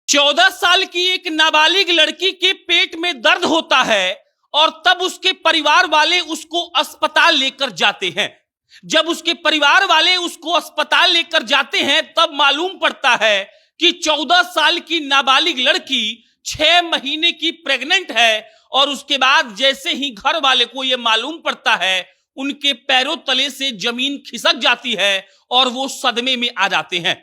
14 साल की एक नाबालिग लड़की के पेट में दर्द होता है और तब उसके परिवार वाले उसको अस्पताल लेकर जाते हैं। जब उसके परिवार वाले उसको अस्पताल लेकर जाते हैं तब मालूम पड़ता है कि 14 साल की नाबालिग लड़की 6 महीने की प्रेग्नेंट है। और उसके बाद जैसे ही घर वाले को यह मालूम पड़ता है उनके पैरों तले से जमीन खिसक जाती है और वो सदमे में आ जाते हैं।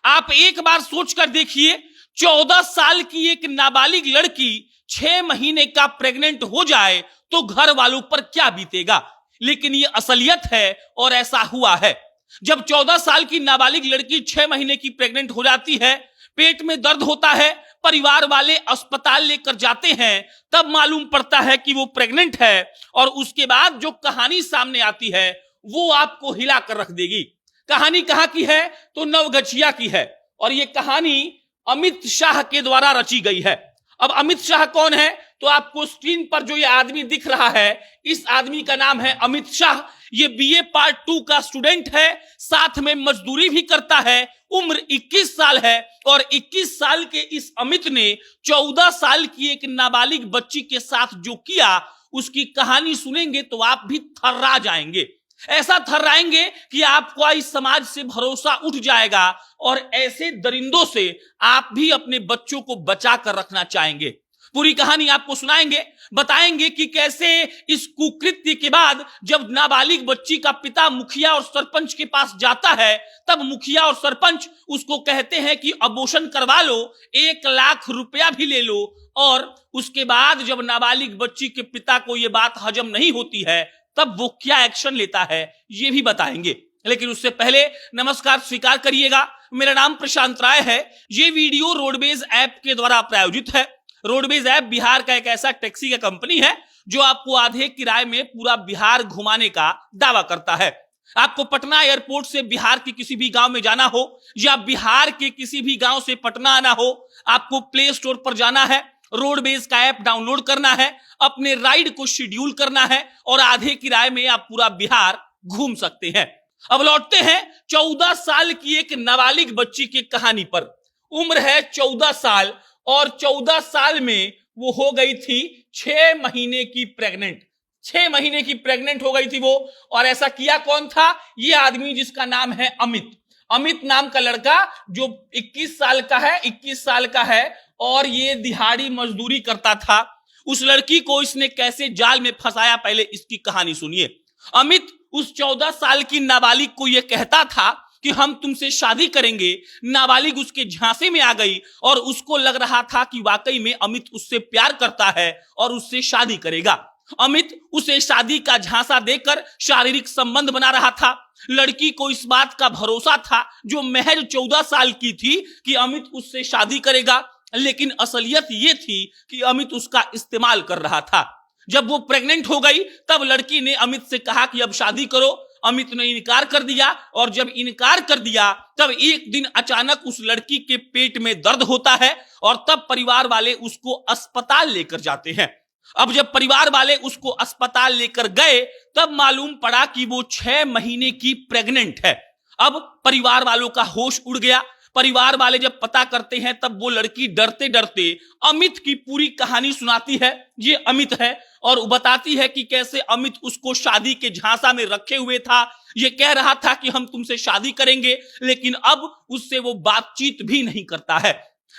आप एक बार सोचकर देखिए, 14 साल की एक नाबालिग लड़की 6 महीने का प्रेग्नेंट हो जाए तो घर वालों पर क्या बीतेगा। लेकिन ये असलियत है और ऐसा हुआ है। जब 14 साल की नाबालिग लड़की 6 महीने की प्रेग्नेंट हो जाती है, पेट में दर्द होता है, परिवार वाले अस्पताल लेकर जाते हैं, तब मालूम पड़ता है कि वो प्रेग्नेंट है। और उसके बाद जो कहानी सामने आती है वो आपको हिला कर रख देगी। कहानी कहां की है? तो नवगछिया की है। और ये कहानी अमित शाह के द्वारा रची गई है। अब अमित शाह कौन है? तो आपको स्क्रीन पर जो ये आदमी दिख रहा है, इस आदमी का नाम है अमित शाह। ये बीए पार्ट 2 का स्टूडेंट है, साथ में मजदूरी भी करता है। उम्र 21 साल है और 21 साल के इस अमित ने 14 साल की एक नाबालिग बच्ची के साथ जो किया, उसकी कहानी सुनेंगे तो आप भी थर्रा जाएंगे। ऐसा थर्राएंगे कि आपको इस समाज से भरोसा उठ जाएगा और ऐसे दरिंदों से आप भी अपने बच्चों को बचा कर रखना चाहेंगे। पूरी कहानी आपको सुनाएंगे, बताएंगे कि कैसे इस कुकृत्य के बाद जब नाबालिग बच्ची का पिता मुखिया और सरपंच के पास जाता है, तब मुखिया और सरपंच उसको कहते हैं कि अबॉर्शन करवा लो, 1 लाख रुपया भी ले लो। और उसके बाद जब नाबालिग बच्ची के पिता को यह बात हजम नहीं होती है तब वो क्या एक्शन लेता है ये भी बताएंगे। लेकिन उससे पहले नमस्कार स्वीकार करिएगा, मेरा नाम प्रशांत राय है। ये वीडियो रोडवेज ऐप के द्वारा प्रायोजित है। रोडवेज ऐप बिहार का एक ऐसा टैक्सी का कंपनी है जो आपको आधे किराए में पूरा बिहार घुमाने का दावा करता है। आपको पटना एयरपोर्ट से बिहार के किसी भी गांव में जाना हो या बिहार के किसी भी गांव से पटना आना हो, आपको प्ले स्टोर पर जाना है, रोडवेज का ऐप डाउनलोड करना है, अपने राइड को शेड्यूल करना है और आधे किराए में आप पूरा बिहार घूम सकते हैं। अब लौटते हैं 14 साल की एक नाबालिग बच्ची की कहानी पर। उम्र है 14 साल और 14 साल में वो हो गई थी 6 महीने की प्रेग्नेंट। 6 महीने की प्रेग्नेंट हो गई थी वो। और ऐसा किया कौन था? ये आदमी जिसका नाम है अमित। अमित नाम का लड़का जो 21 साल का है, 21 साल का है और ये दिहाड़ी मजदूरी करता था। उस लड़की को इसने कैसे जाल में फंसाया, पहले इसकी कहानी सुनिए। अमित उस 14 साल की नाबालिग को यह कहता था कि हम तुमसे शादी करेंगे। नाबालिग उसके झांसे में आ गई और उसको लग रहा था कि वाकई में अमित उससे प्यार करता है और उससे शादी करेगा। अमित उसे शादी का झांसा देकर शारीरिक संबंध बना रहा था। लड़की को इस बात का भरोसा था, जो महज 14 साल की थी, कि अमित उससे शादी करेगा। लेकिन असलियत यह थी कि अमित उसका इस्तेमाल कर रहा था। जब वो प्रेग्नेंट हो गई तब लड़की ने अमित से कहा कि अब शादी करो। अमित ने इनकार कर दिया और जब इनकार कर दिया तब एक दिन अचानक उस लड़की के पेट में दर्द होता है और तब परिवार वाले उसको अस्पताल लेकर जाते हैं। अब जब परिवार वाले उसको अस्पताल लेकर गए तब मालूम पड़ा कि वो 6 महीने की प्रेग्नेंट है। अब परिवार वालों का होश उड़ गया। परिवार वाले जब पता करते हैं तब वो लड़की डरते डरते अमित की पूरी कहानी सुनाती है। ये अमित है और बताती है कि कैसे अमित उसको शादी के झांसा में रखे हुए था। ये कह रहा था कि हम तुमसे शादी करेंगे, लेकिन अब उससे वो बातचीत भी नहीं करता है।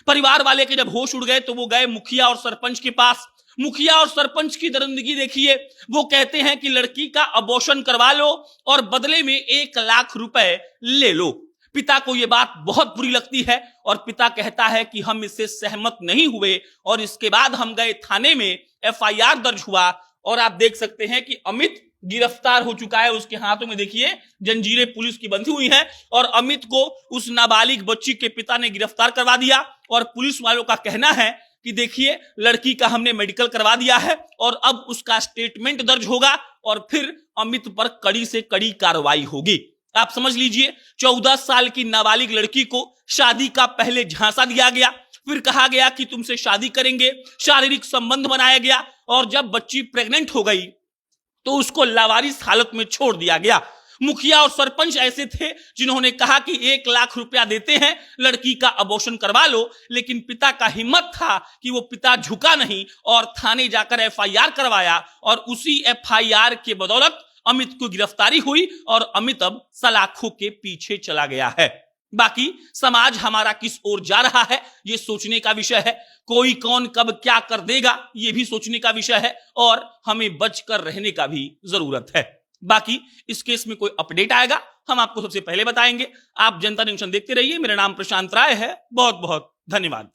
परिवार वाले के जब होश उड़ गए तो वो गए मुखिया और सरपंच के पास। मुखिया और सरपंच की दरिंदगी देखिए। वो कहते हैं कि लड़की का अबॉर्शन करवा लो और बदले में 1 लाख रुपए ले लो। पिता को यह बात बहुत बुरी लगती है और पिता कहता है कि हम इससे सहमत नहीं हुए। और इसके बाद हम गए थाने में, एफआईआर दर्ज हुआ और आप देख सकते हैं कि अमित गिरफ्तार हो चुका है। उसके हाथों में देखिए जंजीरें पुलिस की बंधी हुई हैं और अमित को उस नाबालिग बच्ची के पिता ने गिरफ्तार करवा दिया। और पुलिस वालों का कहना है कि देखिए लड़की का हमने मेडिकल करवा दिया है और अब उसका स्टेटमेंट दर्ज होगा और फिर अमित पर कड़ी से कड़ी कार्रवाई होगी। आप समझ लीजिए, 14 साल की नाबालिग लड़की को शादी का पहले झांसा दिया गया, फिर कहा गया कि तुमसे शादी करेंगे, शारीरिक संबंध बनाया गया और जब बच्ची प्रेग्नेंट हो गई तो उसको लावारिस हालत में छोड़ दिया गया। मुखिया और सरपंच ऐसे थे जिन्होंने कहा कि 1 लाख रुपया देते हैं, लड़की का अबॉर्शन करवा लो। लेकिन पिता का हिम्मत था कि वो पिता झुका नहीं और थाने जाकर FIR करवाया, और उसी FIR के बदौलत अमित को गिरफ्तारी हुई और अमित अब सलाखों के पीछे चला गया है। बाकी समाज हमारा किस ओर जा रहा है ये सोचने का विषय है। कोई कौन कब क्या कर देगा ये भी सोचने का विषय है, और हमें बचकर रहने का भी जरूरत है। बाकी इस केस में कोई अपडेट आएगा हम आपको सबसे पहले बताएंगे। आप जनता जंक्शन देखते रहिए। मेरा नाम प्रशांत राय है। बहुत बहुत धन्यवाद।